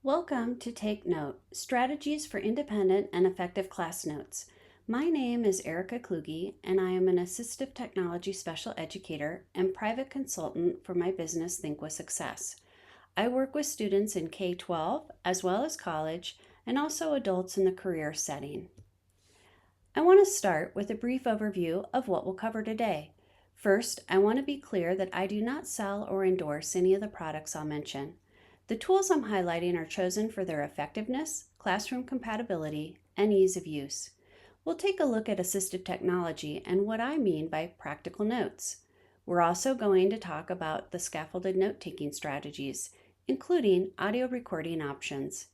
Welcome to Take Note, Strategies for Independent and Effective Class Notes. My name is Erica Kluge, and I am an Assistive Technology Special Educator and private consultant for my business Think with Success. I work with students in K-12 as well as college and also adults in the career setting. I want to start with a brief overview of what we'll cover today. First, I want to be clear that I do not sell or endorse any of the products I'll mention. The tools I'm highlighting are chosen for their effectiveness, classroom compatibility, and ease of use. We'll take a look at assistive technology and what I mean by practical notes. We're also going to talk about the scaffolded note-taking strategies, including audio recording options.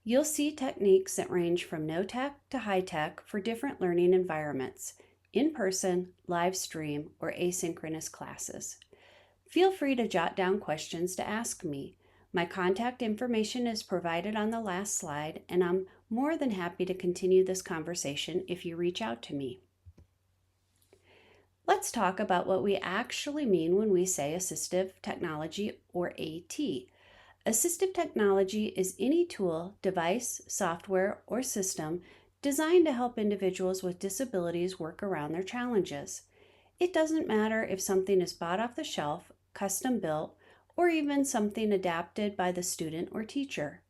You'll see techniques that range from no-tech to high-tech for different learning environments, in-person, live stream, or asynchronous classes. Feel free to jot down questions to ask me. My contact information is provided on the last slide, and I'm more than happy to continue this conversation if you reach out to me. Let's talk about what we actually mean when we say assistive technology or AT. Assistive technology is any tool, device, software, or system designed to help individuals with disabilities work around their challenges. It doesn't matter if something is bought off the shelf, custom built, or even something adapted by the student or teacher.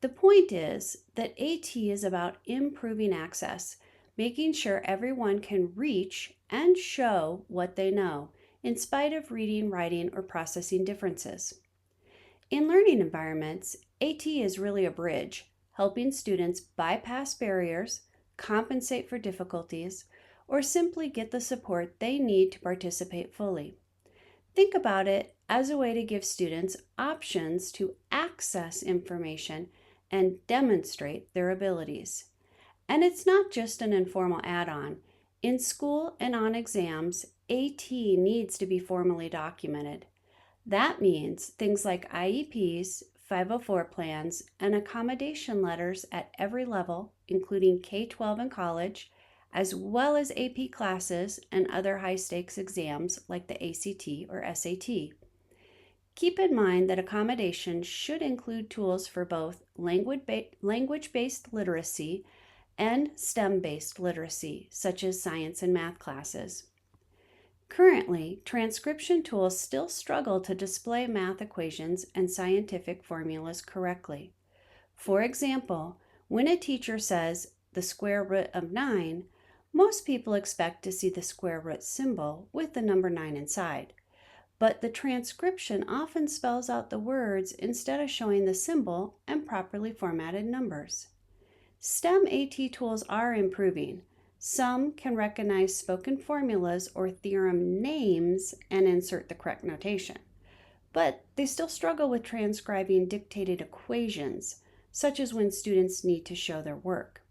The point is that AT is about improving access, making sure everyone can reach and show what they know, in spite of reading, writing, or processing differences. In learning environments, AT is really a bridge, helping students bypass barriers, compensate for difficulties, or simply get the support they need to participate fully. Think about it as a way to give students options to access information and demonstrate their abilities. And it's not just an informal add-on. In school and on exams, AT needs to be formally documented. That means things like IEPs, 504 plans, and accommodation letters at every level, including K-12 and college, as well as AP classes and other high-stakes exams like the ACT or SAT. Keep in mind that accommodations should include tools for both language-based literacy and STEM-based literacy, such as science and math classes. Currently, transcription tools still struggle to display math equations and scientific formulas correctly. For example, when a teacher says the square root of 9, most people expect to see the square root symbol with the number 9 inside. But the transcription often spells out the words instead of showing the symbol and properly formatted numbers. STEM AT tools are improving. Some can recognize spoken formulas or theorem names and insert the correct notation. But they still struggle with transcribing dictated equations, such as when students need to show their work.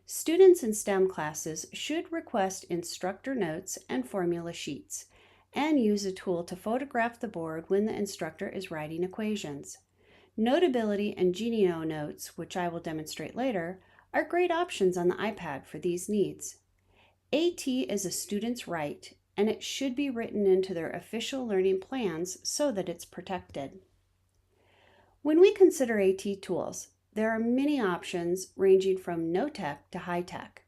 Students in STEM classes should request instructor notes and formula sheets, and use a tool to photograph the board when the instructor is writing equations. Notability and Genio notes, which I will demonstrate later, are great options on the iPad for these needs. AT is a student's right, and it should be written into their official learning plans so that it's protected. When we consider AT tools, there are many options ranging from no-tech to high-tech.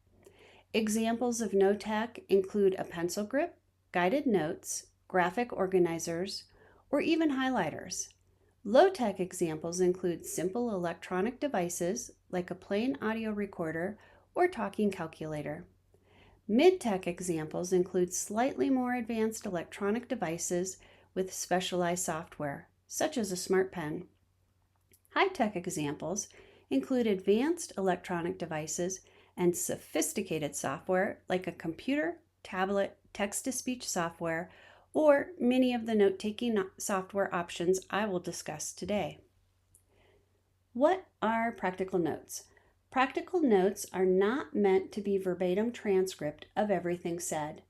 Examples of no-tech include a pencil grip, guided notes, graphic organizers, or even highlighters. Low-tech examples include simple electronic devices like a plain audio recorder or talking calculator. Mid-tech examples include slightly more advanced electronic devices with specialized software, such as a smart pen. High-tech examples include advanced electronic devices and sophisticated software like a computer, tablet, text-to-speech software, or many of the note-taking software options I will discuss today. What are practical notes? Practical notes are not meant to be verbatim transcript of everything said.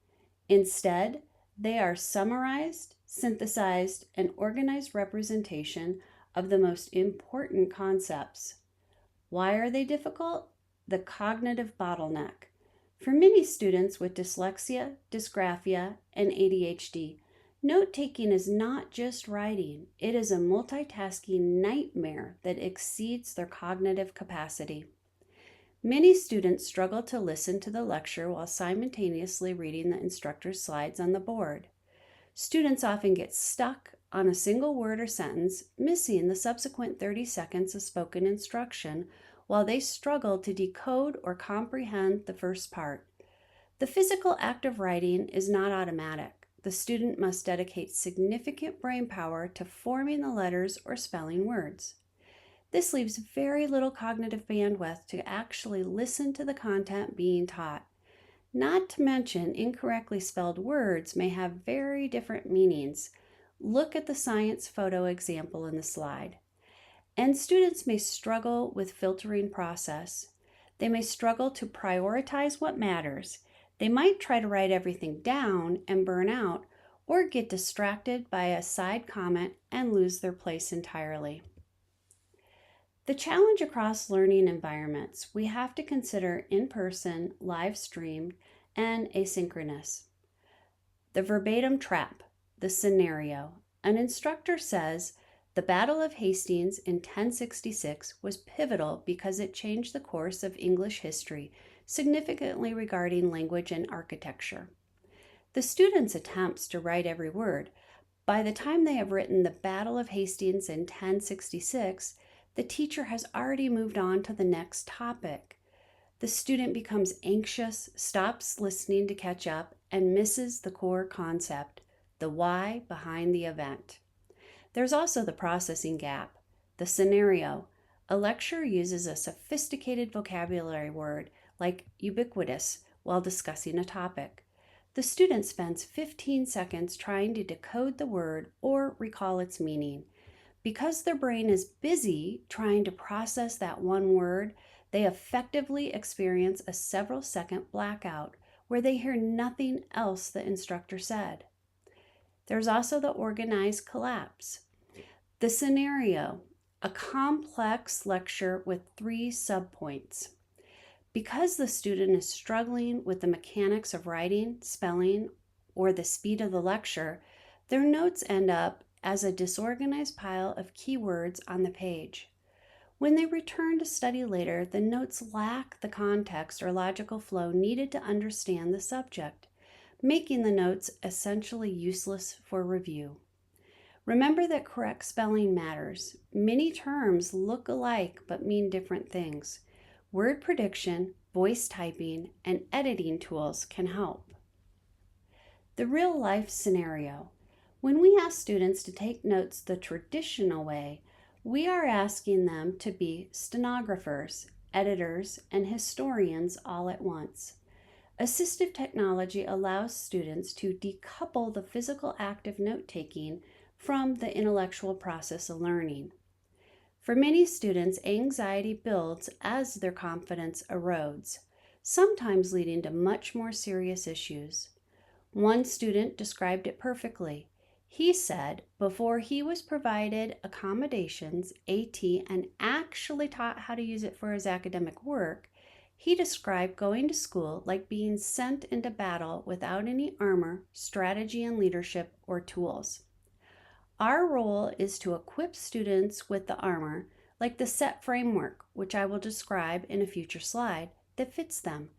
Instead, they are summarized, synthesized, and organized representation of the most important concepts. Why are they difficult? The cognitive bottleneck. For many students with dyslexia, dysgraphia, and ADHD, Note taking is not just writing, it is a multitasking nightmare that exceeds their cognitive capacity. Many students struggle to listen to the lecture while simultaneously reading the instructor's slides on the board. Students often get stuck on a single word or sentence, missing the subsequent 30 seconds of spoken instruction while they struggle to decode or comprehend the first part. The physical act of writing is not automatic. The student must dedicate significant brain power to forming the letters or spelling words. This leaves very little cognitive bandwidth to actually listen to the content being taught. Not to mention, incorrectly spelled words may have very different meanings. Look at the science photo example in the slide. And students may struggle with filtering process. They may struggle to prioritize what matters. They might try to write everything down and burn out, or get distracted by a side comment and lose their place entirely. The challenge across learning environments, we have to consider in-person, live streamed, and asynchronous. The verbatim trap, the scenario. An instructor says, the Battle of Hastings in 1066 was pivotal because it changed the course of English history, significantly regarding language and architecture. The students' attempts to write every word. By the time they have written the Battle of Hastings in 1066, the teacher has already moved on to the next topic. The student becomes anxious, stops listening to catch up, and misses the core concept, the why behind the event. There's also the processing gap, the scenario. A lecturer uses a sophisticated vocabulary word like ubiquitous while discussing a topic. The student spends 15 seconds trying to decode the word or recall its meaning. Because their brain is busy trying to process that one word, they effectively experience a several-second blackout where they hear nothing else the instructor said. There's also the organized collapse. The scenario, a complex lecture with 3 subpoints. Because the student is struggling with the mechanics of writing, spelling, or the speed of the lecture, their notes end up as a disorganized pile of keywords on the page. When they return to study later, the notes lack the context or logical flow needed to understand the subject, making the notes essentially useless for review. Remember that correct spelling matters. Many terms look alike but mean different things. Word prediction, voice typing, and editing tools can help. The real-life scenario. When we ask students to take notes the traditional way, we are asking them to be stenographers, editors, and historians all at once. Assistive technology allows students to decouple the physical act of note-taking from the intellectual process of learning. For many students, anxiety builds as their confidence erodes, sometimes leading to much more serious issues. One student described it perfectly. He said before he was provided accommodations, AT, and actually taught how to use it for his academic work, he described going to school like being sent into battle without any armor, strategy, and leadership or tools. Our role is to equip students with the armor, like the SET framework, which I will describe in a future slide, that fits them,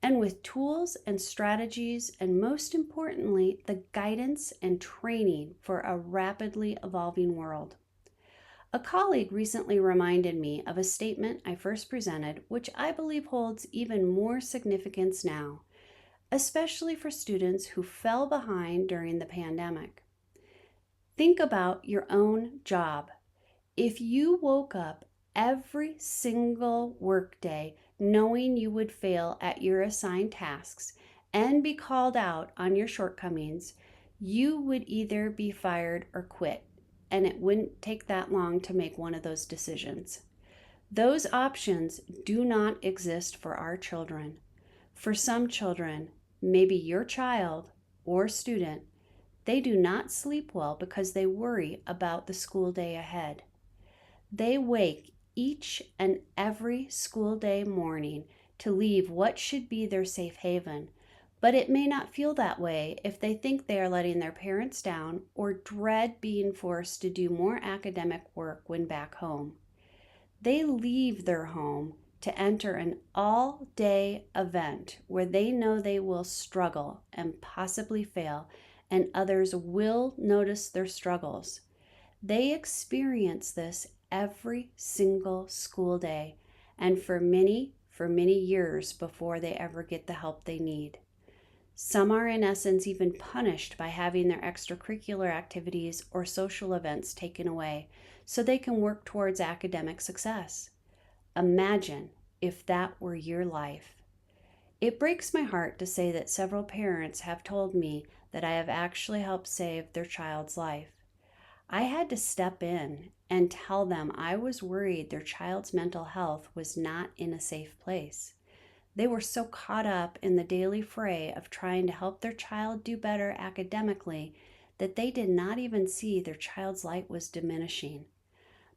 and with tools and strategies, and most importantly, the guidance and training for a rapidly evolving world. A colleague recently reminded me of a statement I first presented, which I believe holds even more significance now, especially for students who fell behind during the pandemic. Think about your own job. If you woke up every single workday knowing you would fail at your assigned tasks and be called out on your shortcomings, you would either be fired or quit, and it wouldn't take that long to make one of those decisions. Those options do not exist for our children. For some children, maybe your child or student, they do not sleep well because they worry about the school day ahead. They wake each and every school day morning to leave what should be their safe haven, But it may not feel that way if they think they are letting their parents down or dread being forced to do more academic work when back home. They leave their home to enter an all-day event where they know they will struggle and possibly fail, and others will notice their struggles. They experience this every single school day, and for many years before they ever get the help they need. Some are, in essence, even punished by having their extracurricular activities or social events taken away so they can work towards academic success. Imagine if that were your life. It breaks my heart to say that several parents have told me that I have actually helped save their child's life. I had to step in and tell them I was worried their child's mental health was not in a safe place. They were so caught up in the daily fray of trying to help their child do better academically that they did not even see their child's light was diminishing.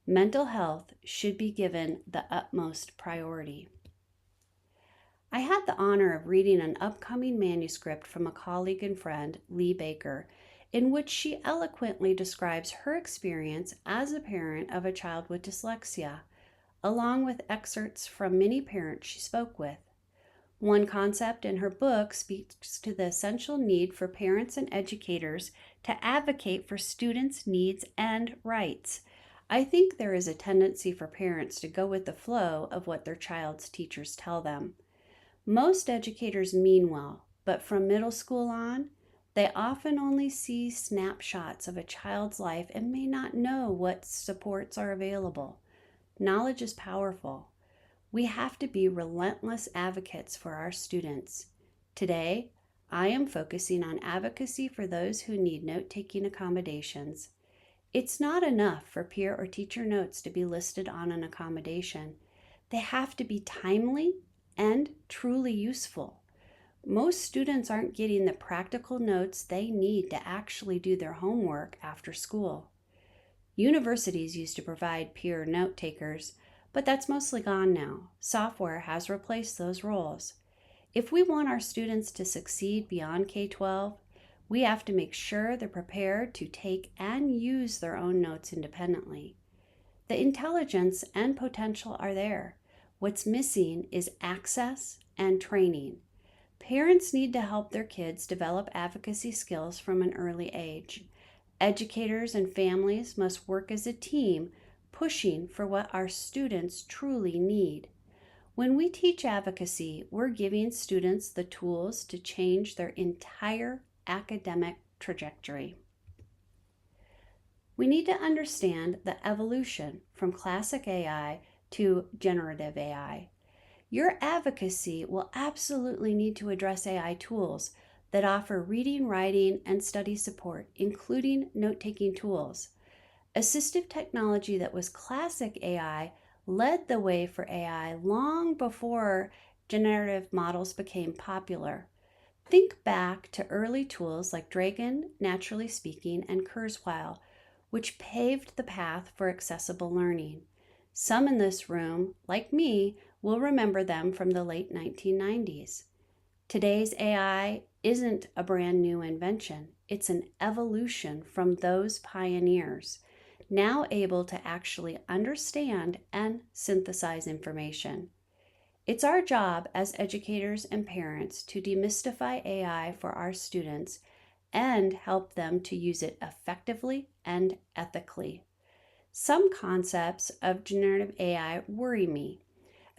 Mental health should be given the utmost priority. I had the honor of reading an upcoming manuscript from a colleague and friend, Lee Baker, in which she eloquently describes her experience as a parent of a child with dyslexia, along with excerpts from many parents she spoke with. One concept in her book speaks to the essential need for parents and educators to advocate for students' needs and rights. I think there is a tendency for parents to go with the flow of what their child's teachers tell them. Most educators mean well, but from middle school on, they often only see snapshots of a child's life and may not know what supports are available. Knowledge is powerful. We have to be relentless advocates for our students. Today, I am focusing on advocacy for those who need note-taking accommodations. It's not enough for peer or teacher notes to be listed on an accommodation. They have to be timely and truly useful. Most students aren't getting the practical notes they need to actually do their homework after school. Universities used to provide peer note takers, but that's mostly gone now. Software has replaced those roles. If we want our students to succeed beyond K-12, we have to make sure they're prepared to take and use their own notes independently. The intelligence and potential are there. What's missing is access and training. Parents need to help their kids develop advocacy skills from an early age. Educators and families must work as a team, pushing for what our students truly need. When we teach advocacy, we're giving students the tools to change their entire academic trajectory. We need to understand the evolution from classic AI to generative AI. Your advocacy will absolutely need to address AI tools that offer reading, writing, and study support, including note-taking tools. Assistive technology that was classic AI led the way for AI long before generative models became popular. Think back to early tools like Dragon, Naturally Speaking, and Kurzweil, which paved the path for accessible learning. Some in this room, like me, will remember them from the late 1990s. Today's AI isn't a brand new invention. It's an evolution from those pioneers, now able to actually understand and synthesize information. It's our job as educators and parents to demystify AI for our students and help them to use it effectively and ethically. Some concepts of generative AI worry me,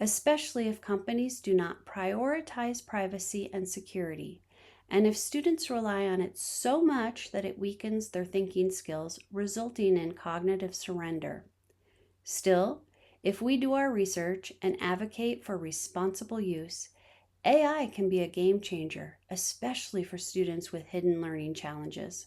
especially if companies do not prioritize privacy and security, and if students rely on it so much that it weakens their thinking skills, resulting in cognitive surrender. Still, if we do our research and advocate for responsible use, AI can be a game changer, especially for students with hidden learning challenges.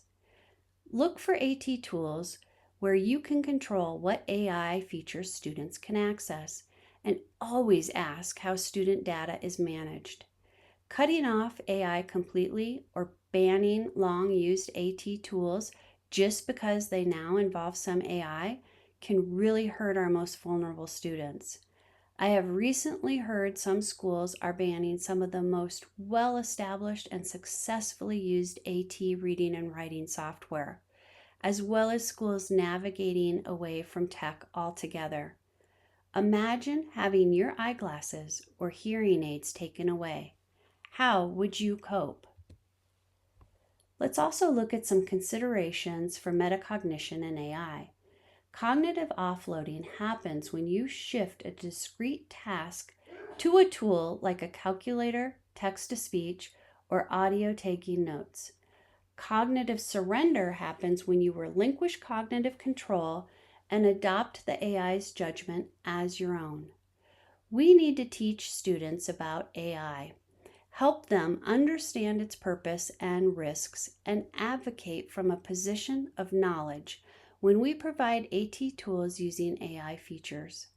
Look for AT tools where you can control what AI features students can access, and always ask how student data is managed. Cutting off AI completely or banning long-used AT tools just because they now involve some AI can really hurt our most vulnerable students. I have recently heard some schools are banning some of the most well-established and successfully used AT reading and writing software, as well as schools navigating away from tech altogether. Imagine having your eyeglasses or hearing aids taken away. How would you cope? Let's also look at some considerations for metacognition and AI. Cognitive offloading happens when you shift a discrete task to a tool like a calculator, text to speech, or audio taking notes. Cognitive surrender happens when you relinquish cognitive control and adopt the AI's judgment as your own. We need to teach students about AI, help them understand its purpose and risks, and advocate from a position of knowledge when we provide AT tools using AI features.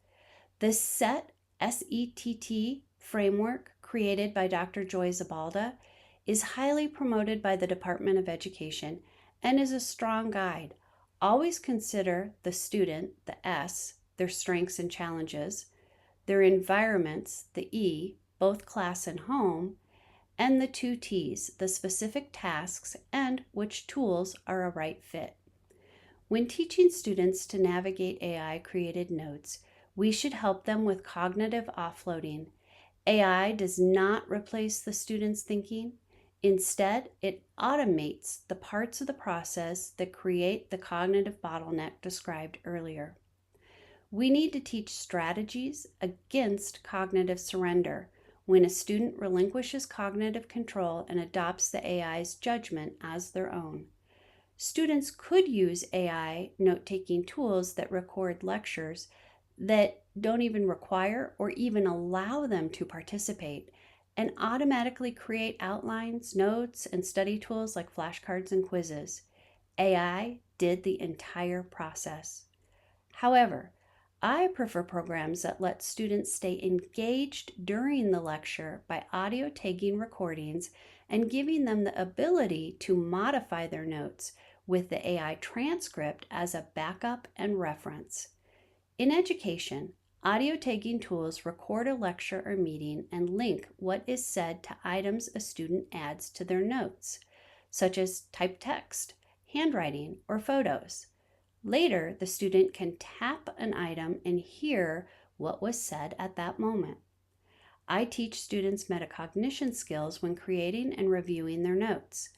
The SETT framework created by Dr. Joy Zabalda is highly promoted by the Department of Education and is a strong guide. Always consider the student, the S, their strengths and challenges, their environments, the E, both class and home, and the two T's, the specific tasks and which tools are a right fit. When teaching students to navigate AI-created notes, we should help them with cognitive offloading. AI does not replace the student's thinking. Instead, it automates the parts of the process that create the cognitive bottleneck described earlier. We need to teach strategies against cognitive surrender when a student relinquishes cognitive control and adopts the AI's judgment as their own. Students could use AI note-taking tools that record lectures that don't even require or even allow them to participate and automatically create outlines, notes, and study tools like flashcards and quizzes. AI did the entire process. However, I prefer programs that let students stay engaged during the lecture by audio tagging recordings and giving them the ability to modify their notes with the AI transcript as a backup and reference. In education, audio tagging tools record a lecture or meeting and link what is said to items a student adds to their notes, such as typed text, handwriting, or photos. Later, the student can tap an item and hear what was said at that moment. I teach students metacognition skills when creating and reviewing their notes.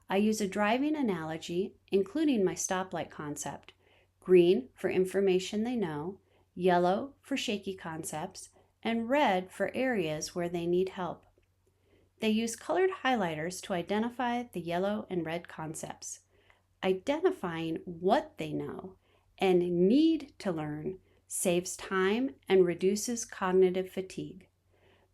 I use a driving analogy, including my stoplight concept: green for information they know, yellow for shaky concepts, and red for areas where they need help. They use colored highlighters to identify the yellow and red concepts. Identifying what they know and need to learn saves time and reduces cognitive fatigue.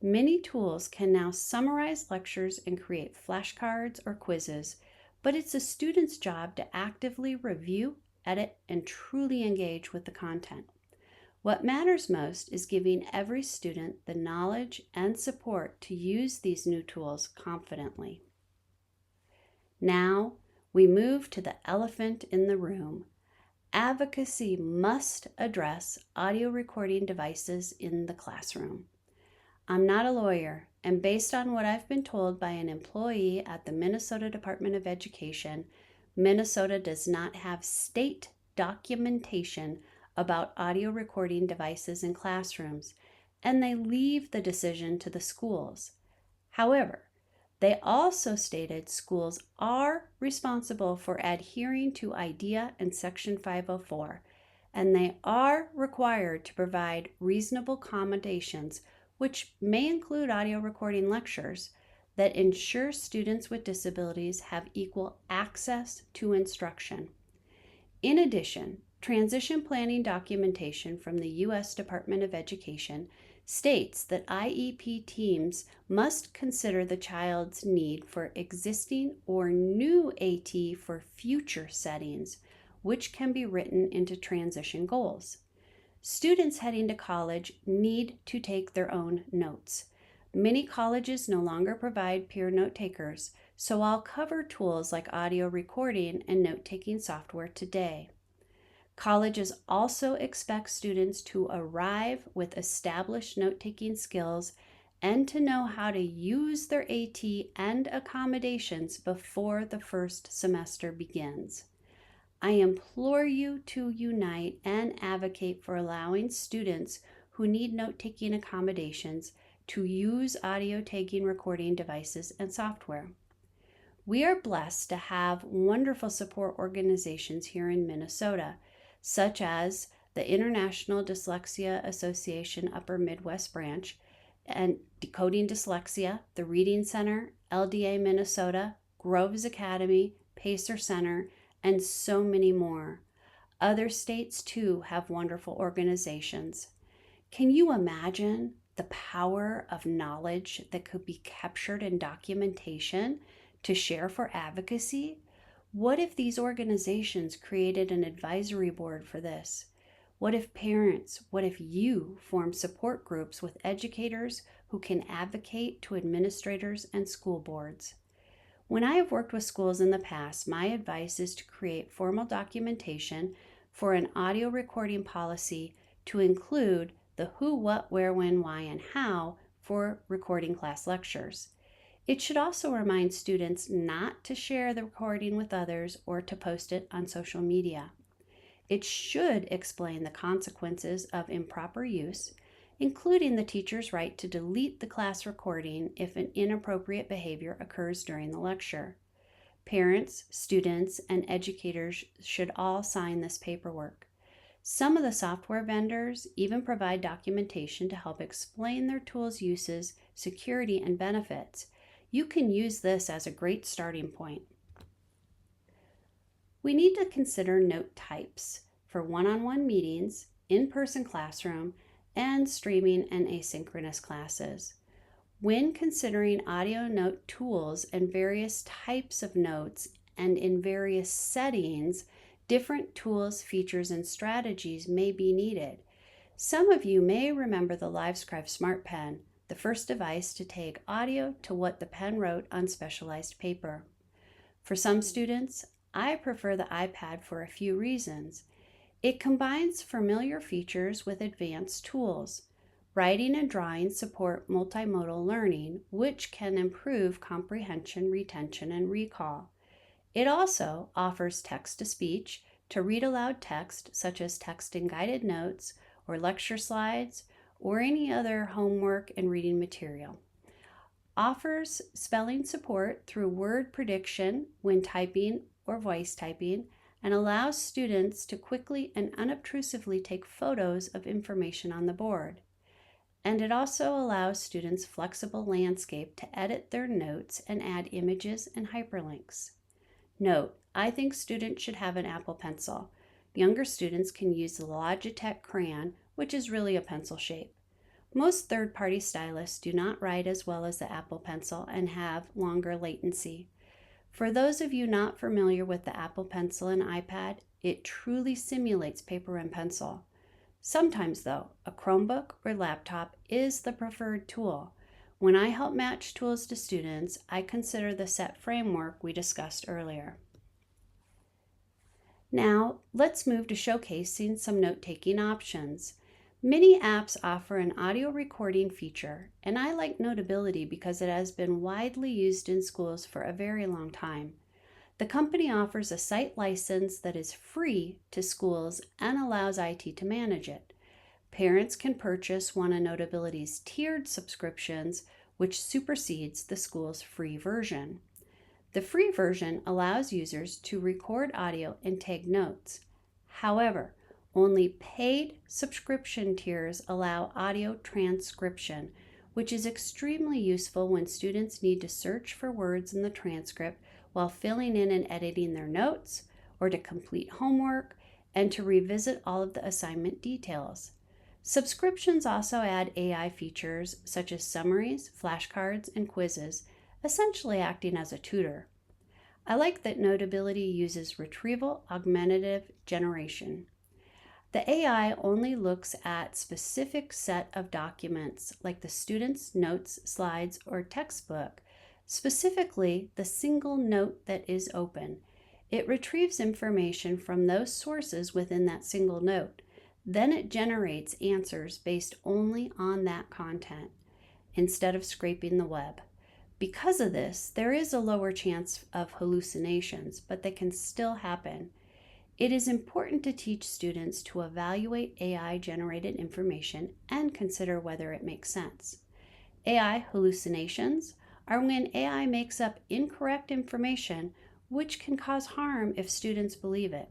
Many tools can now summarize lectures and create flashcards or quizzes, but it's a student's job to actively review, edit, and truly engage with the content. What matters most is giving every student the knowledge and support to use these new tools confidently. Now, we move to the elephant in the room. Advocacy must address audio recording devices in the classroom. I'm not a lawyer, and based on what I've been told by an employee at the Minnesota Department of Education, Minnesota does not have state documentation about audio recording devices in classrooms, and they leave the decision to the schools. However, they also stated schools are responsible for adhering to IDEA and Section 504, and they are required to provide reasonable accommodations, which may include audio recording lectures, that ensure students with disabilities have equal access to instruction. In addition, transition planning documentation from the U.S. Department of Education states that IEP teams must consider the child's need for existing or new AT for future settings, which can be written into transition goals. Students heading to college need to take their own notes. Many colleges no longer provide peer note takers, so I'll cover tools like audio recording and note-taking software today. Colleges also expect students to arrive with established note-taking skills and to know how to use their AT and accommodations before the first semester begins. I implore you to unite and advocate for allowing students who need note-taking accommodations to use audio tagging recording devices and software. We are blessed to have wonderful support organizations here in Minnesota, such as the International Dyslexia Association Upper Midwest Branch and Decoding Dyslexia, the Reading Center, LDA Minnesota, Groves Academy, Pacer Center, and so many more. Other states too have wonderful organizations. Can you imagine the power of knowledge that could be captured in documentation to share for advocacy? What if these organizations created an advisory board for this? What if you form support groups with educators who can advocate to administrators and school boards? When I have worked with schools in the past, my advice is to create formal documentation for an audio recording policy to include the who, what, where, when, why, and how for recording class lectures. It should also remind students not to share the recording with others or to post it on social media. It should explain the consequences of improper use, including the teacher's right to delete the class recording if an inappropriate behavior occurs during the lecture. Parents, students, and educators should all sign this paperwork. Some of the software vendors even provide documentation to help explain their tools' uses, security, and benefits. You can use this as a great starting point. We need to consider note types for one-on-one meetings, in-person classroom, and streaming and asynchronous classes. When considering audio note tools and various types of notes and in various settings, different tools, features, and strategies may be needed. Some of you may remember the LiveScribe Smart Pen, the first device to take audio to what the pen wrote on specialized paper. For some students, I prefer the iPad for a few reasons. It combines familiar features with advanced tools. Writing and drawing support multimodal learning, which can improve comprehension, retention, and recall. It also offers text-to-speech to read aloud text, such as text and guided notes, or lecture slides, or any other homework and reading material. Offers spelling support through word prediction when typing or voice typing, and allows students to quickly and unobtrusively take photos of information on the board. And it also allows students flexible landscape to edit their notes and add images and hyperlinks. Note, I think students should have an Apple Pencil. Younger students can use the Logitech Crayon, which is really a pencil shape. Most third-party stylists do not write as well as the Apple Pencil and have longer latency. For those of you not familiar with the Apple Pencil and iPad, it truly simulates paper and pencil. Sometimes, though, a Chromebook or laptop is the preferred tool. When I help match tools to students, I consider the SET framework we discussed earlier. Now, let's move to showcasing some note-taking options. Many apps offer an audio recording feature, and I like Notability because it has been widely used in schools for a very long time. The company offers a site license that is free to schools and allows IT to manage it. Parents can purchase one of Notability's tiered subscriptions, which supersedes the school's free version. The free version allows users to record audio and take notes. However, only paid subscription tiers allow audio transcription, which is extremely useful when students need to search for words in the transcript while filling in and editing their notes, or to complete homework, and to revisit all of the assignment details. Subscriptions also add AI features such as summaries, flashcards, and quizzes, essentially acting as a tutor. I like that Notability uses retrieval augmentative generation. The AI only looks at specific set of documents like the student's notes, slides, or textbook, specifically the single note that is open. It retrieves information from those sources within that single note. Then it generates answers based only on that content instead of scraping the web. Because of this, there is a lower chance of hallucinations, but they can still happen. It is important to teach students to evaluate AI-generated information and consider whether it makes sense. AI hallucinations are when AI makes up incorrect information, which can cause harm if students believe it.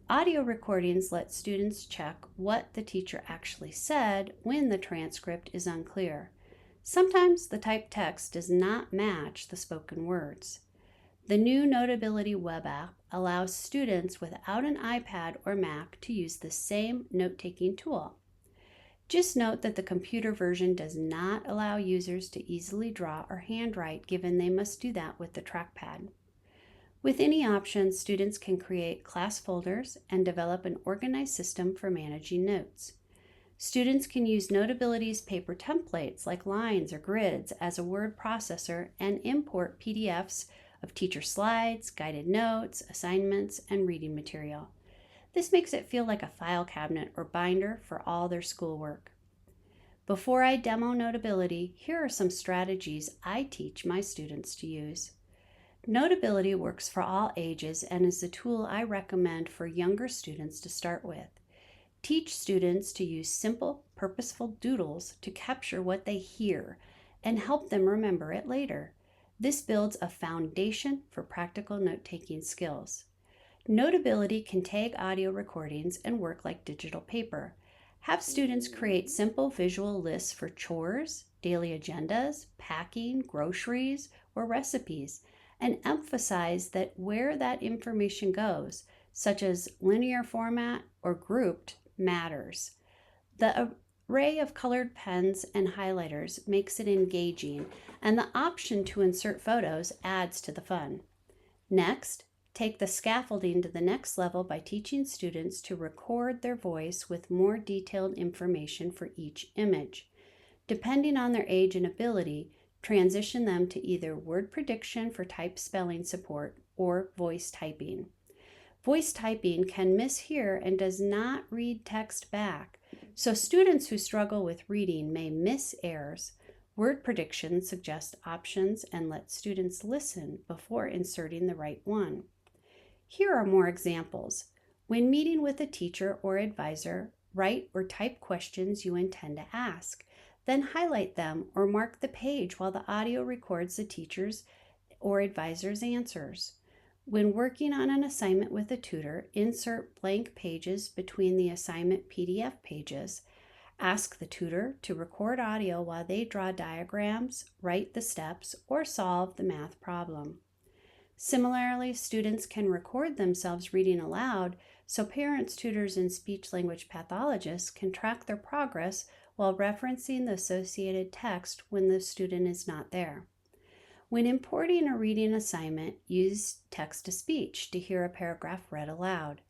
Audio recordings let students check what the teacher actually said when the transcript is unclear. Sometimes the typed text does not match the spoken words. The new Notability web app allows students without an iPad or Mac to use the same note-taking tool. Just note that the computer version does not allow users to easily draw or handwrite, given they must do that with the trackpad. With any option, students can create class folders and develop an organized system for managing notes. Students can use Notability's paper templates like lines or grids as a word processor and import PDFs of teacher slides, guided notes, assignments, and reading material. This makes it feel like a file cabinet or binder for all their schoolwork. Before I demo Notability, here are some strategies I teach my students to use. Notability works for all ages and is the tool I recommend for younger students to start with. Teach students to use simple, purposeful doodles to capture what they hear and help them remember it later. This builds a foundation for practical note-taking skills. Notability can tag audio recordings and work like digital paper. Have students create simple visual lists for chores, daily agendas, packing, groceries, or recipes, and emphasize that where that information goes, such as linear format or grouped, matters. The array of colored pens and highlighters makes it engaging, and the option to insert photos adds to the fun. Next, take the scaffolding to the next level by teaching students to record their voice with more detailed information for each image. Depending on their age and ability, transition them to either word prediction for type spelling support or voice typing. Voice typing can mishear and does not read text back, so students who struggle with reading may miss errors. Word prediction suggests options and lets students listen before inserting the right one. Here are more examples. When meeting with a teacher or advisor, write or type questions you intend to ask. Then highlight them or mark the page while the audio records the teacher's or advisor's answers. When working on an assignment with a tutor, insert blank pages between the assignment PDF pages. Ask the tutor to record audio while they draw diagrams, write the steps, or solve the math problem. Similarly, students can record themselves reading aloud so parents, tutors, and speech-language pathologists can track their progress while referencing the associated text when the student is not there. When importing a reading assignment, use text-to-speech to hear a paragraph read aloud.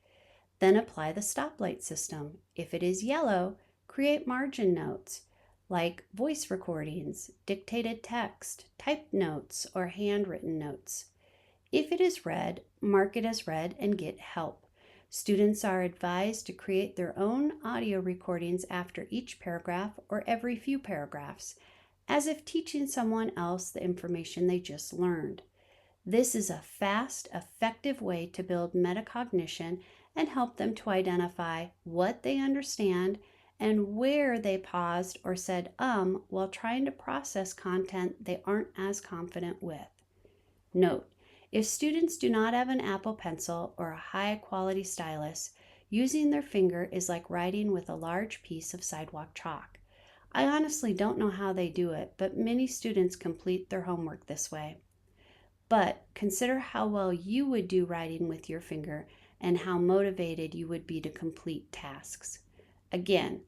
Then apply the stoplight system. If it is yellow, create margin notes like voice recordings, dictated text, typed notes, or handwritten notes. If it is red, mark it as read and get help. Students are advised to create their own audio recordings after each paragraph or every few paragraphs, as if teaching someone else the information they just learned. This is a fast, effective way to build metacognition and help them to identify what they understand and where they paused or said while trying to process content they aren't as confident with. Note, if students do not have an Apple Pencil or a high-quality stylus, using their finger is like writing with a large piece of sidewalk chalk. I honestly don't know how they do it, but many students complete their homework this way. But consider how well you would do writing with your finger and how motivated you would be to complete tasks. Again,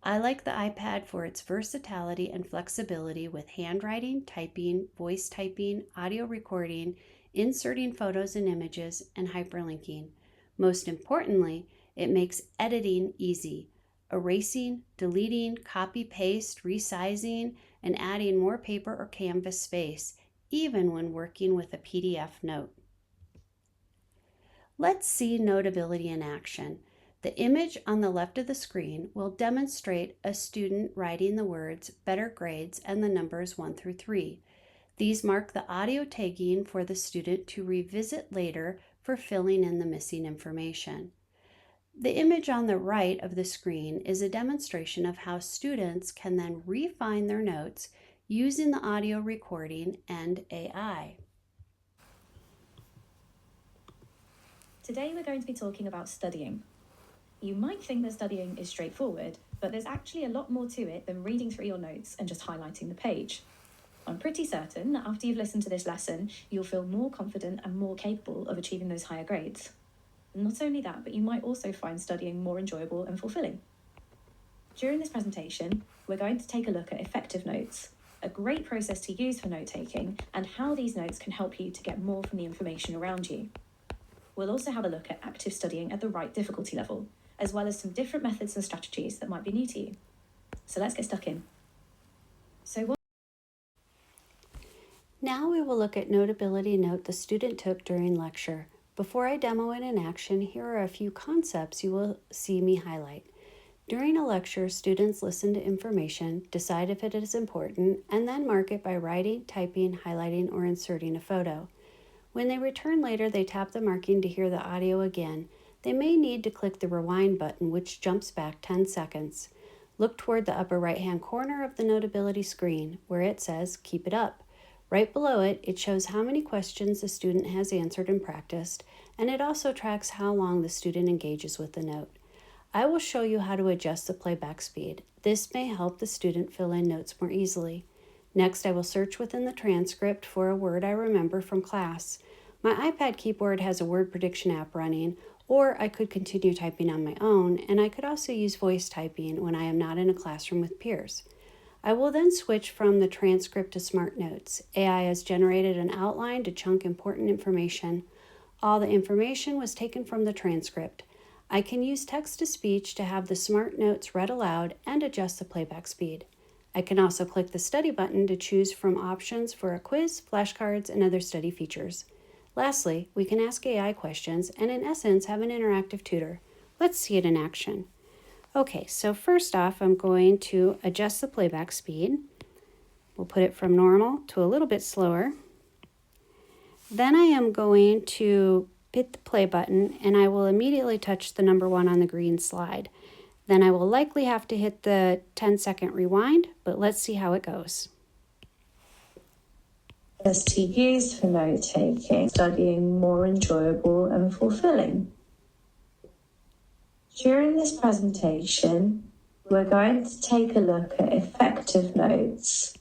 I like the iPad for its versatility and flexibility with handwriting, typing, voice typing, audio recording, inserting photos and images, and hyperlinking. Most importantly, it makes editing easy. Erasing, deleting, copy-paste, resizing, and adding more paper or canvas space, even when working with a PDF note. Let's see Notability in action. The image on the left of the screen will demonstrate a student writing the words better grades and the numbers 1 through 3. These mark the audio tagging for the student to revisit later for filling in the missing information. The image on the right of the screen is a demonstration of how students can then refine their notes using the audio recording and AI. Today we're going to be talking about studying. You might think that studying is straightforward, but there's actually a lot more to it than reading through your notes and just highlighting the page. I'm pretty certain that after you've listened to this lesson, you'll feel more confident and more capable of achieving those higher grades. Not only that, but you might also find studying more enjoyable and fulfilling. During this presentation, we're going to take a look at effective notes, a great process to use for note-taking, and how these notes can help you to get more from the information around you. We'll also have a look at active studying at the right difficulty level, as well as some different methods and strategies that might be new to you. So let's get stuck in. Now we will look at Notability note the student took during lecture. Before I demo it in action, here are a few concepts you will see me highlight. During a lecture, students listen to information, decide if it is important, and then mark it by writing, typing, highlighting, or inserting a photo. When they return later, they tap the marking to hear the audio again. They may need to click the rewind button, which jumps back 10 seconds. Look toward the upper right-hand corner of the Notability screen, where it says, "Keep it up." Right below it, it shows how many questions the student has answered and practiced, and it also tracks how long the student engages with the note. I will show you how to adjust the playback speed. This may help the student fill in notes more easily. Next, I will search within the transcript for a word I remember from class. My iPad keyboard has a word prediction app running, or I could continue typing on my own, and I could also use voice typing when I am not in a classroom with peers. I will then switch from the transcript to Smart Notes. AI has generated an outline to chunk important information. All the information was taken from the transcript. I can use text-to-speech to have the Smart Notes read aloud and adjust the playback speed. I can also click the Study button to choose from options for a quiz, flashcards, and other study features. Lastly, we can ask AI questions and in essence have an interactive tutor. Let's see it in action. Okay, so first off, I'm going to adjust the playback speed. We'll put it from normal to a little bit slower. Then I am going to hit the play button and I will immediately touch the number 1 on the green slide. Then I will likely have to hit the 10-second rewind, but let's see how it goes. As to use for note-taking, studying more enjoyable and fulfilling. During this presentation, we're going to take a look at effective notes.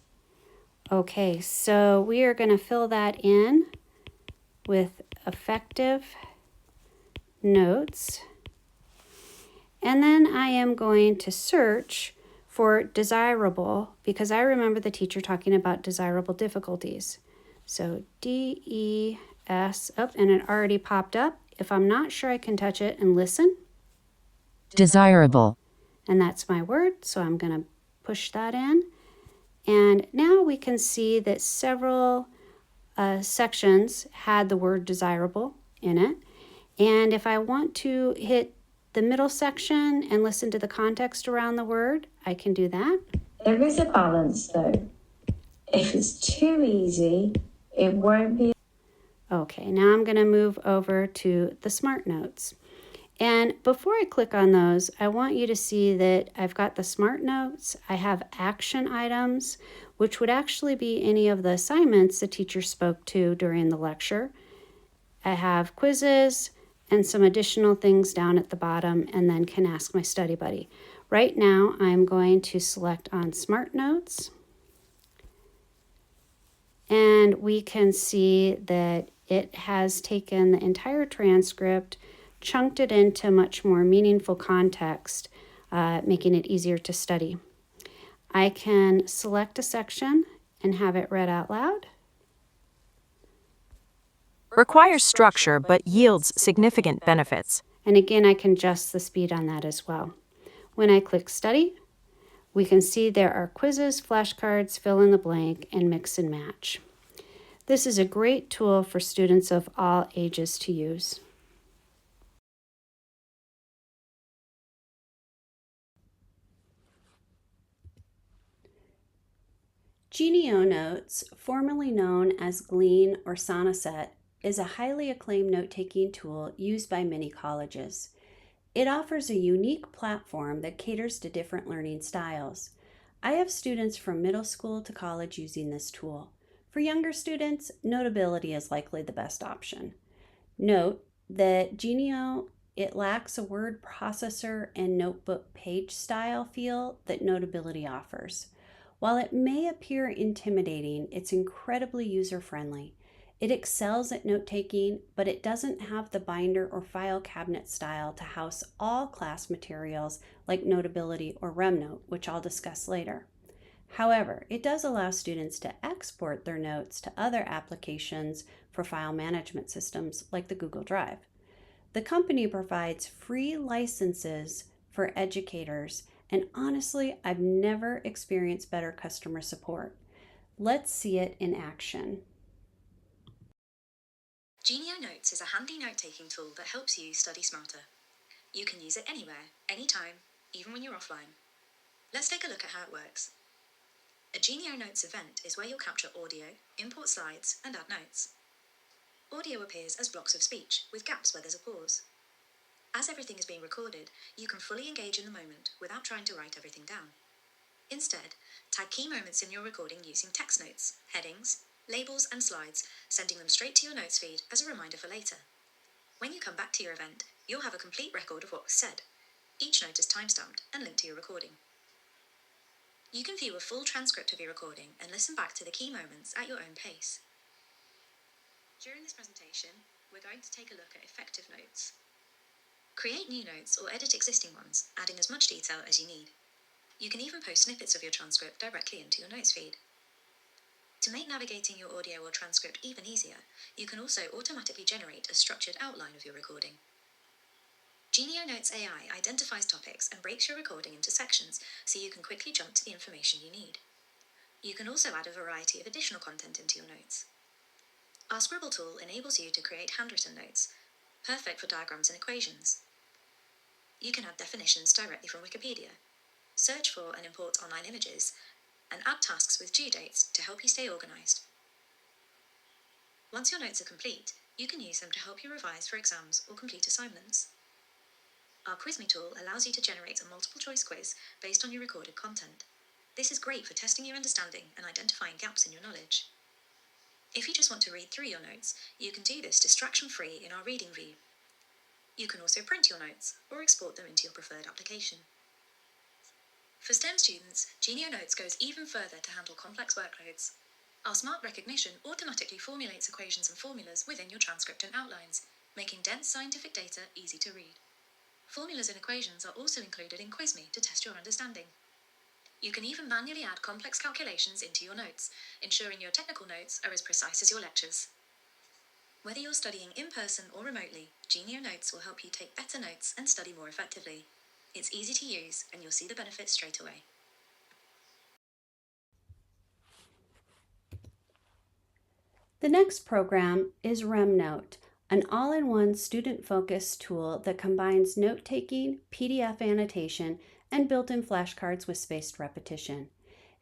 Okay, so we are going to fill that in with effective notes. And then I am going to search for desirable because I remember the teacher talking about desirable difficulties. So D-E-S, and it already popped up. If I'm not sure, I can touch it and listen. Desirable. And that's my word, so I'm going to push that in. And now we can see that several sections had the word desirable in it. And if I want to hit the middle section and listen to the context around the word, I can do that. There is a balance though. If it's too easy, it won't be. Okay, now I'm going to move over to the Smart Notes. And before I click on those, I want you to see that I've got the Smart Notes. I have action items, which would actually be any of the assignments the teacher spoke to during the lecture. I have quizzes and some additional things down at the bottom, and then can ask my study buddy. Right now, I'm going to select on Smart Notes. And we can see that it has taken the entire transcript, chunked it into much more meaningful context, making it easier to study. I can select a section and have it read out loud. Requires structure but yields significant benefits. And again, I can adjust the speed on that as well. When I click Study, we can see there are quizzes, flashcards, fill in the blank, and mix and match. This is a great tool for students of all ages to use. Genio Notes, formerly known as Glean or Sonoset, is a highly acclaimed note-taking tool used by many colleges. It offers a unique platform that caters to different learning styles. I have students from middle school to college using this tool. For younger students, Notability is likely the best option. Note that Genio, it lacks a word processor and notebook page style feel that Notability offers. While it may appear intimidating, it's incredibly user-friendly. It excels at note-taking, but it doesn't have the binder or file cabinet style to house all class materials like Notability or RemNote, which I'll discuss later. However, it does allow students to export their notes to other applications for file management systems like the Google Drive. The company provides free licenses for educators, and honestly, I've never experienced better customer support. Let's see it in action. Genio Notes is a handy note-taking tool that helps you study smarter. You can use it anywhere, anytime, even when you're offline. Let's take a look at how it works. A Genio Notes event is where you'll capture audio, import slides, and add notes. Audio appears as blocks of speech, with gaps where there's a pause. As everything is being recorded, you can fully engage in the moment without trying to write everything down. Instead, tag key moments in your recording using text notes, headings, labels, and slides, sending them straight to your notes feed as a reminder for later. When you come back to your event, you'll have a complete record of what was said. Each note is timestamped and linked to your recording. You can view a full transcript of your recording and listen back to the key moments at your own pace. During this presentation, we're going to take a look at effective notes. Create new notes or edit existing ones, adding as much detail as you need. You can even post snippets of your transcript directly into your notes feed. To make navigating your audio or transcript even easier, you can also automatically generate a structured outline of your recording. Genio Notes AI identifies topics and breaks your recording into sections so you can quickly jump to the information you need. You can also add a variety of additional content into your notes. Our Scribble tool enables you to create handwritten notes, perfect for diagrams and equations. You can add definitions directly from Wikipedia, search for and import online images, and add tasks with due dates to help you stay organised. Once your notes are complete, you can use them to help you revise for exams or complete assignments. Our Quiz Me tool allows you to generate a multiple choice quiz based on your recorded content. This is great for testing your understanding and identifying gaps in your knowledge. If you just want to read through your notes, you can do this distraction-free in our reading view. You can also print your notes or export them into your preferred application. For STEM students, Genio Notes goes even further to handle complex workloads. Our smart recognition automatically formulates equations and formulas within your transcript and outlines, making dense scientific data easy to read. Formulas and equations are also included in Quiz Me to test your understanding. You can even manually add complex calculations into your notes, ensuring your technical notes are as precise as your lectures. Whether you're studying in person or remotely, Genio Notes will help you take better notes and study more effectively. It's easy to use, and you'll see the benefits straight away. The next program is RemNote, an all-in-one student-focused tool that combines note-taking, PDF annotation, and built-in flashcards with spaced repetition.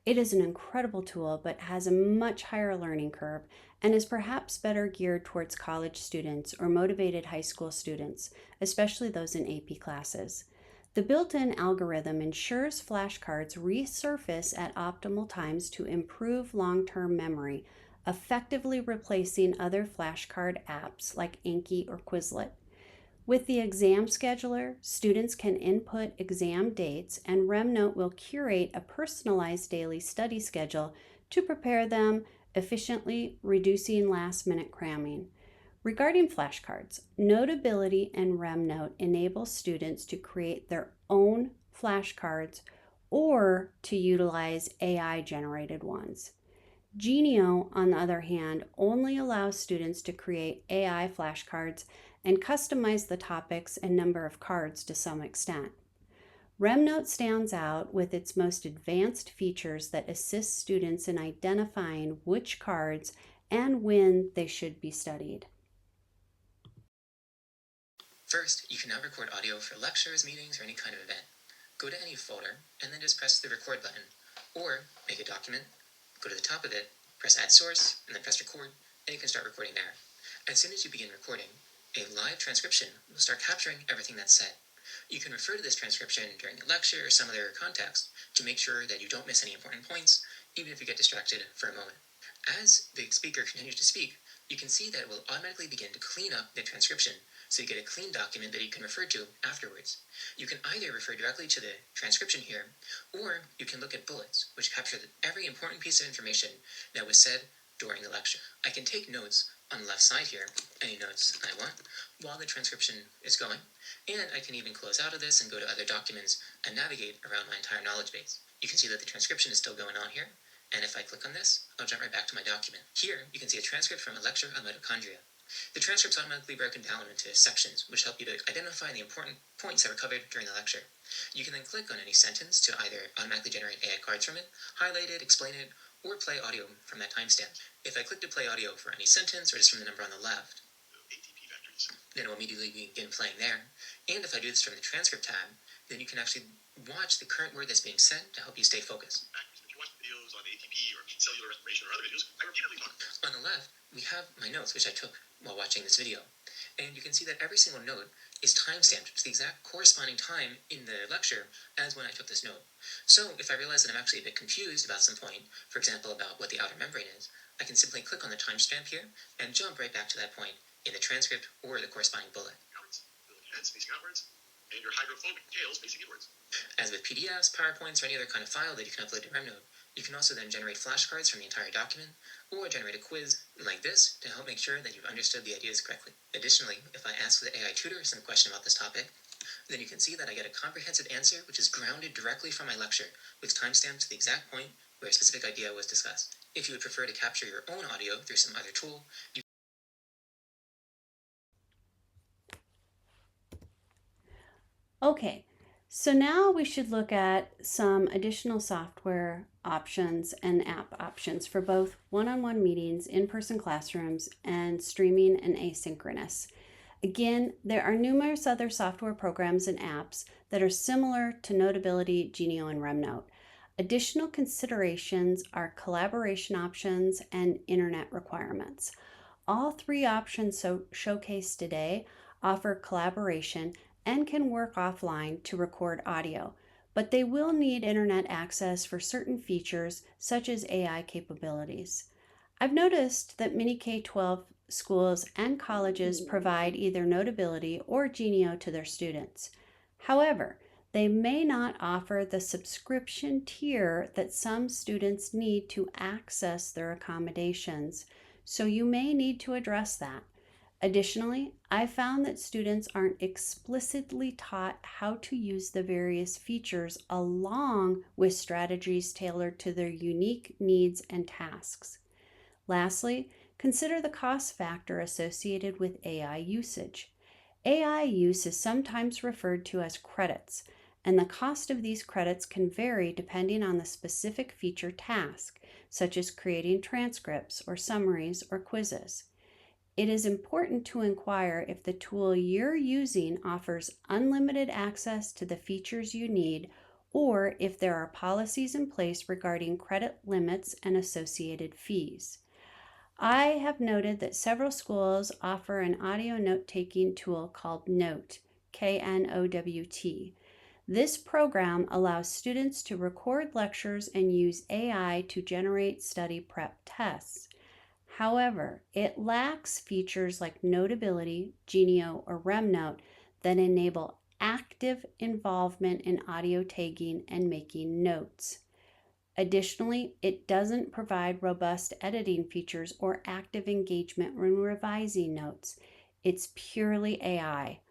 It is an incredible tool but has a much higher learning curve and is perhaps better geared towards college students or motivated high school students, especially those in AP classes. The built-in algorithm ensures flashcards resurface at optimal times to improve long-term memory, effectively replacing other flashcard apps like Anki or Quizlet. With the exam scheduler, students can input exam dates, and RemNote will curate a personalized daily study schedule to prepare them efficiently, reducing last-minute cramming. Regarding flashcards, Notability and RemNote enable students to create their own flashcards or to utilize AI-generated ones. Genio, on the other hand, only allows students to create AI flashcards and customize the topics and number of cards to some extent. RemNote stands out with its most advanced features that assist students in identifying which cards and when they should be studied. First, you can now record audio for lectures, meetings, or any kind of event. Go to any folder, and then just press the record button, or make a document, Go to the top of it, press Add Source, and then press Record, and you can start recording there. As soon as you begin recording, a live transcription will start capturing everything that's said. You can refer to this transcription during the lecture or some other context to make sure that you don't miss any important points, even if you get distracted for a moment. As the speaker continues to speak, you can see that it will automatically begin to clean up the transcription, so you get a clean document that you can refer to afterwards. You can either refer directly to the transcription here, or you can look at bullets, which capture every important piece of information that was said during the lecture. I can take notes on the left side here, any notes I want, while the transcription is going, and I can even close out of this and go to other documents and navigate around my entire knowledge base. You can see that the transcription is still going on here, and if I click on this, I'll jump right back to my document. Here, you can see a transcript from a lecture on mitochondria. The transcript's automatically broken down into sections, which help you to identify the important points that were covered during the lecture. You can then click on any sentence to either automatically generate AI cards from it, highlight it, explain it, or play audio from that timestamp. If I click to play audio for any sentence or just from the number on the left, then it will immediately begin playing there. And if I do this from the transcript tab, then you can actually watch the current word that's being said to help you stay focused. If you watch videos on ATP or cellular respiration or other videos, I repeatedly talk. On the left, we have my notes, which I took while watching this video. And you can see that every single note is timestamped to the exact corresponding time in the lecture as when I took this note. So if I realize that I'm actually a bit confused about some point, for example, about what the outer membrane is, I can simply click on the timestamp here and jump right back to that point in the transcript or the corresponding bullet. Outwards, heads facing outwards, and your hydrophobic tails facing inwards. As with PDFs, PowerPoints, or any other kind of file that you can upload to RemNode, you can also then generate flashcards from the entire document, or generate a quiz like this to help make sure that you've understood the ideas correctly. Additionally, if I ask the AI tutor some question about this topic, then you can see that I get a comprehensive answer which is grounded directly from my lecture, with timestamps to the exact point where a specific idea was discussed. If you would prefer to capture your own audio through some other tool, you Okay, so now we should look at some additional software options and app options for both one-on-one meetings, in-person classrooms, and streaming and asynchronous. Again, there are numerous other software programs and apps that are similar to Notability, Genio, and RemNote. Additional considerations are collaboration options and internet requirements. All three options showcased today offer collaboration and can work offline to record audio, but they will need internet access for certain features such as AI capabilities. I've noticed that many K-12 schools and colleges provide either Notability or Genio to their students. However, they may not offer the subscription tier that some students need to access their accommodations, so you may need to address that. Additionally, I found that students aren't explicitly taught how to use the various features along with strategies tailored to their unique needs and tasks. Lastly, consider the cost factor associated with AI usage. AI use is sometimes referred to as credits, and the cost of these credits can vary depending on the specific feature task, such as creating transcripts or summaries or quizzes. It is important to inquire if the tool you're using offers unlimited access to the features you need, or if there are policies in place regarding credit limits and associated fees. I have noted that several schools offer an audio note-taking tool called Note, Knowt. This program allows students to record lectures and use AI to generate study prep tests. However, it lacks features like Notability, Genio, or RemNote that enable active involvement in audio tagging and making notes. Additionally, it doesn't provide robust editing features or active engagement when revising notes. It's purely AI.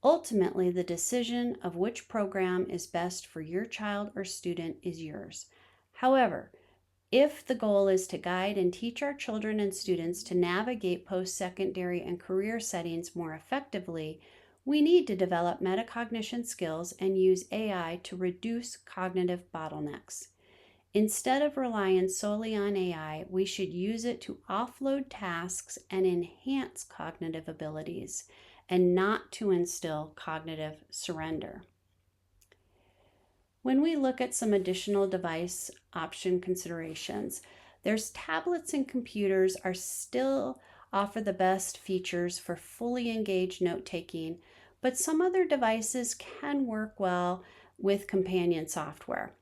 Ultimately, the decision of which program is best for your child or student is yours. However, if the goal is to guide and teach our children and students to navigate post-secondary and career settings more effectively, we need to develop metacognition skills and use AI to reduce cognitive bottlenecks. Instead of relying solely on AI, we should use it to offload tasks and enhance cognitive abilities, and not to instill cognitive surrender. When we look at some additional device option considerations, There's tablets and computers are still offer the best features for fully engaged note-taking, but some other devices can work well with companion software.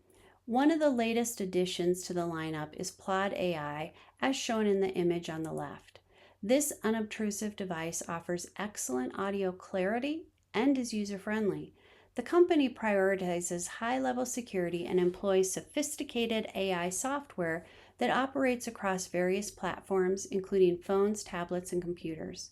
One of the latest additions to the lineup is Plod AI, as shown in the image on the left. This unobtrusive device offers excellent audio clarity and is user-friendly. The company prioritizes high-level security and employs sophisticated AI software that operates across various platforms, including phones, tablets, and computers.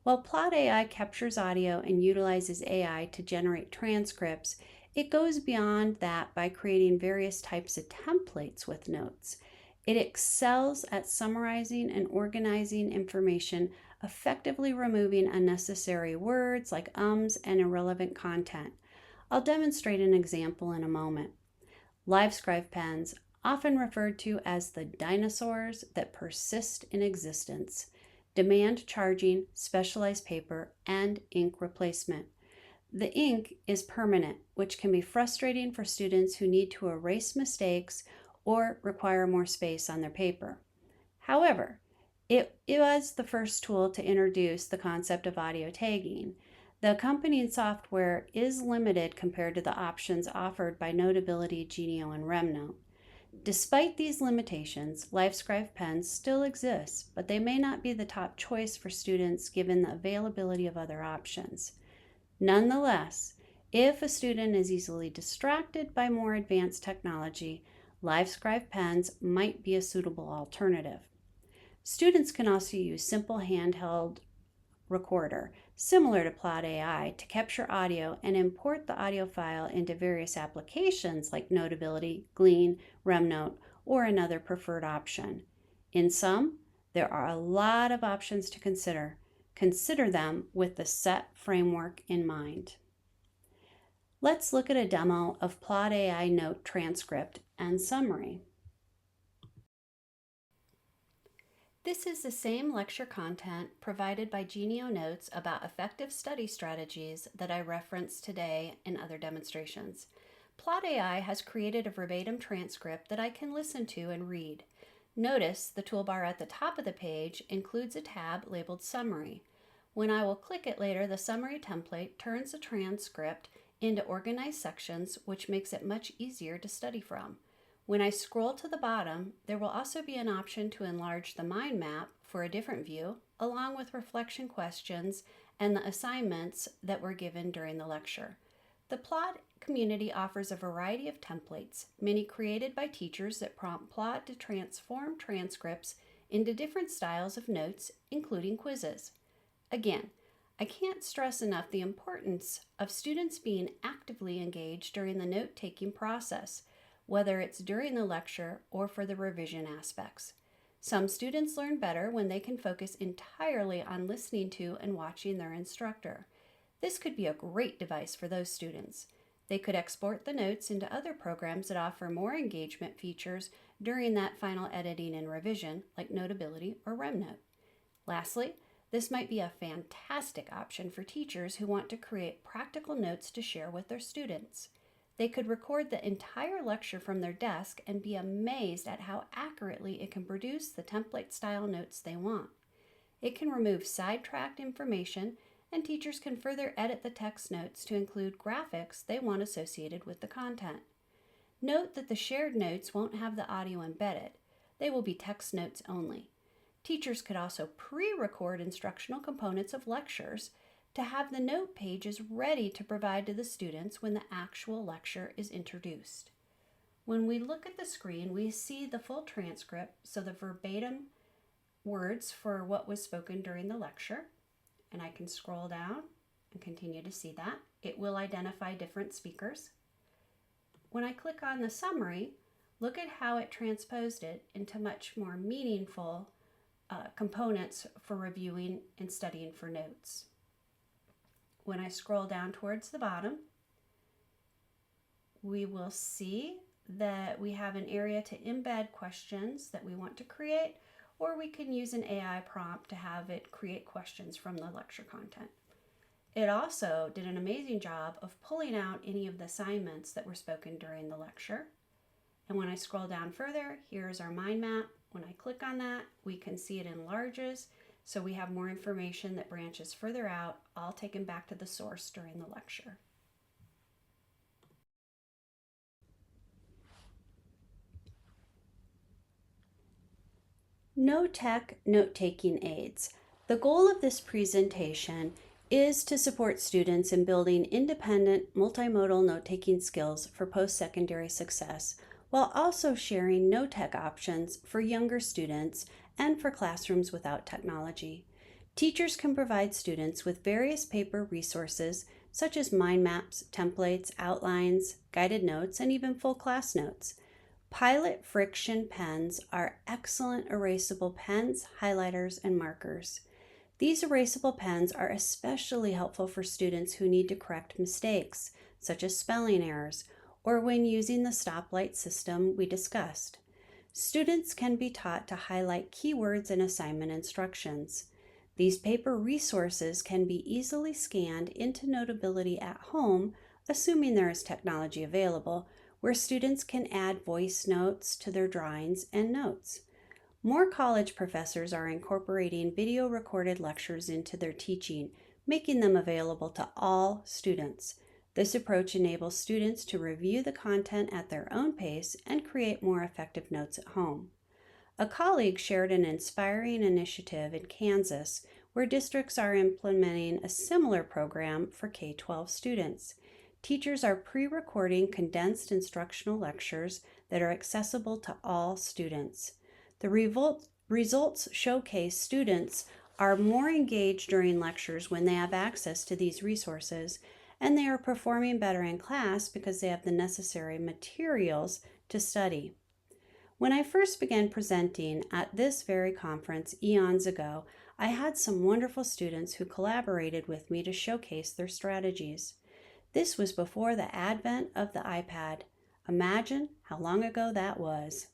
While Plot AI captures audio and utilizes AI to generate transcripts, it goes beyond that by creating various types of templates with notes. It excels at summarizing and organizing information, effectively removing unnecessary words like ums and irrelevant content. I'll demonstrate an example in a moment. LiveScribe pens, often referred to as the dinosaurs that persist in existence, demand charging, specialized paper, and ink replacement. The ink is permanent, which can be frustrating for students who need to erase mistakes or require more space on their paper. However, it was the first tool to introduce the concept of audio tagging. The accompanying software is limited compared to the options offered by Notability, Genio, and RemNote. Despite these limitations, LiveScribe pens still exist, but they may not be the top choice for students given the availability of other options. Nonetheless, if a student is easily distracted by more advanced technology, LiveScribe pens might be a suitable alternative. Students can also use simple handheld recorder, similar to Plot AI, to capture audio and import the audio file into various applications like Notability, Glean, RemNote, or another preferred option. In sum, there are a lot of options to consider. Consider them with the SET framework in mind. Let's look at a demo of Plot AI note transcript and summary. This is the same lecture content provided by Genio Notes about effective study strategies that I referenced today in other demonstrations. Plot AI has created a verbatim transcript that I can listen to and read. Notice the toolbar at the top of the page includes a tab labeled Summary. When I will click it later, the summary template turns the transcript into organized sections, which makes it much easier to study from. When I scroll to the bottom, there will also be an option to enlarge the mind map for a different view, along with reflection questions and the assignments that were given during the lecture. The Plot community offers a variety of templates, many created by teachers that prompt Plot to transform transcripts into different styles of notes, including quizzes. Again, I can't stress enough the importance of students being actively engaged during the note-taking process, whether it's during the lecture or for the revision aspects. Some students learn better when they can focus entirely on listening to and watching their instructor. This could be a great device for those students. They could export the notes into other programs that offer more engagement features during that final editing and revision, like Notability or RemNote. Lastly, this might be a fantastic option for teachers who want to create practical notes to share with their students. They could record the entire lecture from their desk and be amazed at how accurately it can produce the template-style notes they want. It can remove sidetracked information, and teachers can further edit the text notes to include graphics they want associated with the content. Note that the shared notes won't have the audio embedded. They will be text notes only. Teachers could also pre-record instructional components of lectures to have the note pages ready to provide to the students when the actual lecture is introduced. When we look at the screen, we see the full transcript, so the verbatim words for what was spoken during the lecture, and I can scroll down and continue to see that. It will identify different speakers. When I click on the summary, look at how it transposed it into much more meaningful components for reviewing and studying for notes. When I scroll down towards the bottom, we will see that we have an area to embed questions that we want to create, or we can use an AI prompt to have it create questions from the lecture content. It also did an amazing job of pulling out any of the assignments that were spoken during the lecture. And when I scroll down further, here's our mind map. When I click on that, we can see it enlarges. So we have more information that branches further out, all taken back to the source during the lecture. No-tech note-taking aids. The goal of this presentation is to support students in building independent multimodal note-taking skills for post-secondary success, while also sharing no-tech options for younger students and for classrooms without technology. Teachers can provide students with various paper resources such as mind maps, templates, outlines, guided notes, and even full class notes. Pilot friction pens are excellent erasable pens, highlighters, and markers. These erasable pens are especially helpful for students who need to correct mistakes, such as spelling errors, or when using the stoplight system we discussed. Students can be taught to highlight keywords in assignment instructions. These paper resources can be easily scanned into Notability at home, assuming there is technology available, where students can add voice notes to their drawings and notes. More college professors are incorporating video recorded lectures into their teaching, making them available to all students. This approach enables students to review the content at their own pace and create more effective notes at home. A colleague shared an inspiring initiative in Kansas where districts are implementing a similar program for K-12 students. Teachers are pre-recording condensed instructional lectures that are accessible to all students. The results showcase students are more engaged during lectures when they have access to these resources, and they are performing better in class because they have the necessary materials to study. When I first began presenting at this very conference eons ago, I had some wonderful students who collaborated with me to showcase their strategies. This was before the advent of the iPad. Imagine how long ago that was.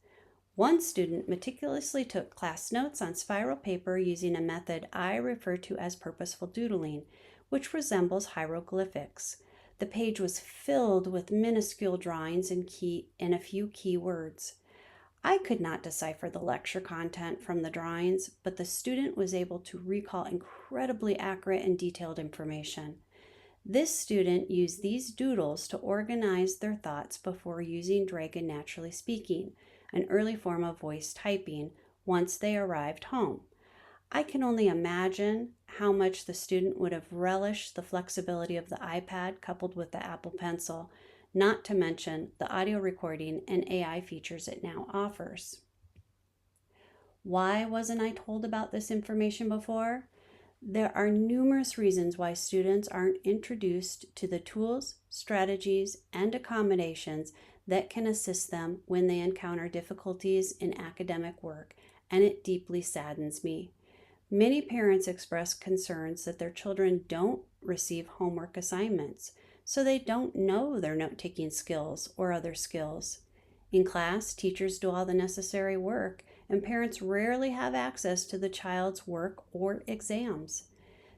One student meticulously took class notes on spiral paper using a method I refer to as purposeful doodling, which resembles hieroglyphics. The page was filled with minuscule drawings and a few key words. I could not decipher the lecture content from the drawings, but the student was able to recall incredibly accurate and detailed information. This student used these doodles to organize their thoughts before using Dragon Naturally Speaking, an early form of voice typing, once they arrived home. I can only imagine how much the student would have relished the flexibility of the iPad coupled with the Apple Pencil, not to mention the audio recording and AI features it now offers. Why wasn't I told about this information before? There are numerous reasons why students aren't introduced to the tools, strategies, and accommodations that can assist them when they encounter difficulties in academic work, and it deeply saddens me. Many parents express concerns that their children don't receive homework assignments, so they don't know their note-taking skills or other skills. In class, teachers do all the necessary work, and parents rarely have access to the child's work or exams.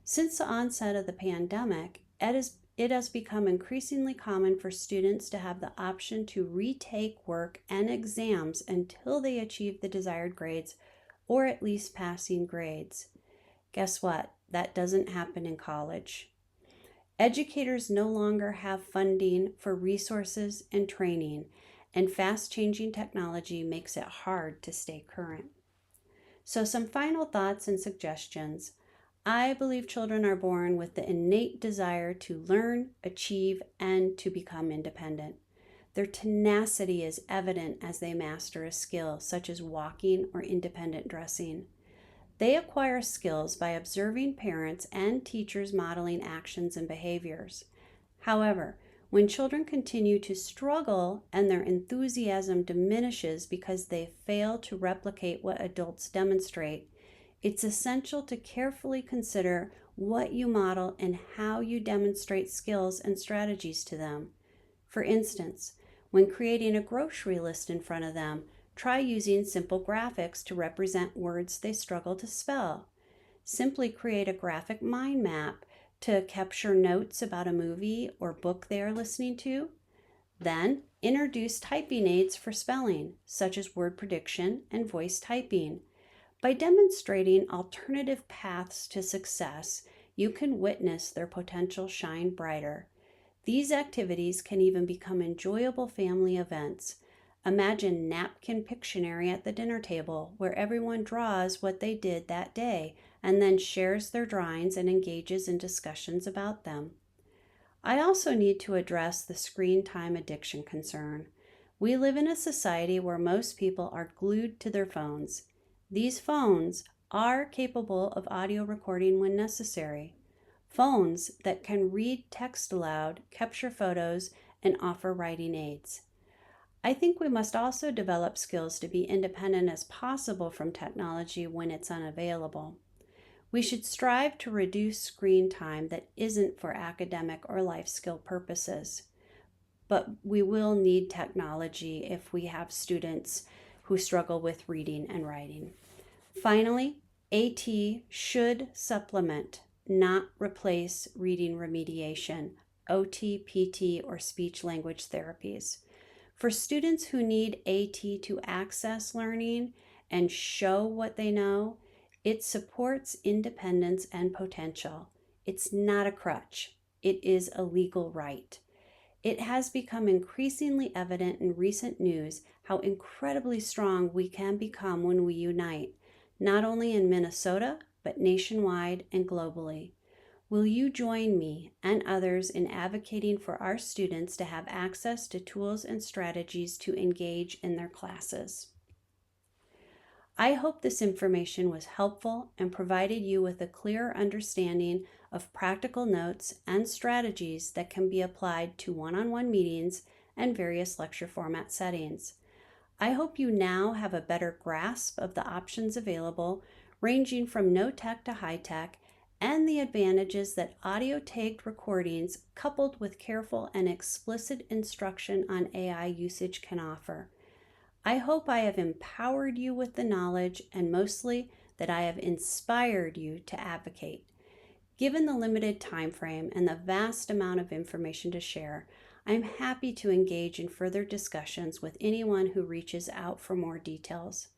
Since the onset of the pandemic, it has become increasingly common for students to have the option to retake work and exams until they achieve the desired grades or at least passing grades. Guess what? That doesn't happen in college. Educators no longer have funding for resources and training, and fast-changing technology makes it hard to stay current. So some final thoughts and suggestions. I believe children are born with the innate desire to learn, achieve, and to become independent. Their tenacity is evident as they master a skill, such as walking or independent dressing. They acquire skills by observing parents and teachers modeling actions and behaviors. However, when children continue to struggle and their enthusiasm diminishes because they fail to replicate what adults demonstrate, it's essential to carefully consider what you model and how you demonstrate skills and strategies to them. For instance, when creating a grocery list in front of them, try using simple graphics to represent words they struggle to spell. Simply create a graphic mind map to capture notes about a movie or book they are listening to. Then, introduce typing aids for spelling, such as word prediction and voice typing. By demonstrating alternative paths to success, you can witness their potential shine brighter. These activities can even become enjoyable family events. Imagine napkin Pictionary at the dinner table, where everyone draws what they did that day and then shares their drawings and engages in discussions about them. I also need to address the screen time addiction concern. We live in a society where most people are glued to their phones. These phones are capable of audio recording when necessary. Phones that can read text aloud, capture photos, and offer writing aids. I think we must also develop skills to be independent as possible from technology when it's unavailable. We should strive to reduce screen time that isn't for academic or life skill purposes. But we will need technology if we have students who struggle with reading and writing. Finally, AT should supplement, not replace reading remediation, OT, PT, or speech language therapies. For students who need AT to access learning and show what they know, it supports independence and potential. It's not a crutch. It is a legal right. It has become increasingly evident in recent news how incredibly strong we can become when we unite, not only in Minnesota, but nationwide and globally. Will you join me and others in advocating for our students to have access to tools and strategies to engage in their classes? I hope this information was helpful and provided you with a clear understanding of practical notes and strategies that can be applied to one-on-one meetings and various lecture format settings. I hope you now have a better grasp of the options available, ranging from no tech to high tech, and the advantages that audio tagged recordings coupled with careful and explicit instruction on AI usage can offer. I hope I have empowered you with the knowledge and mostly that I have inspired you to advocate. Given the limited time frame and the vast amount of information to share, I'm happy to engage in further discussions with anyone who reaches out for more details.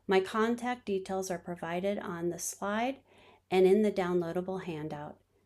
My contact details are provided on the slide and in the downloadable handout.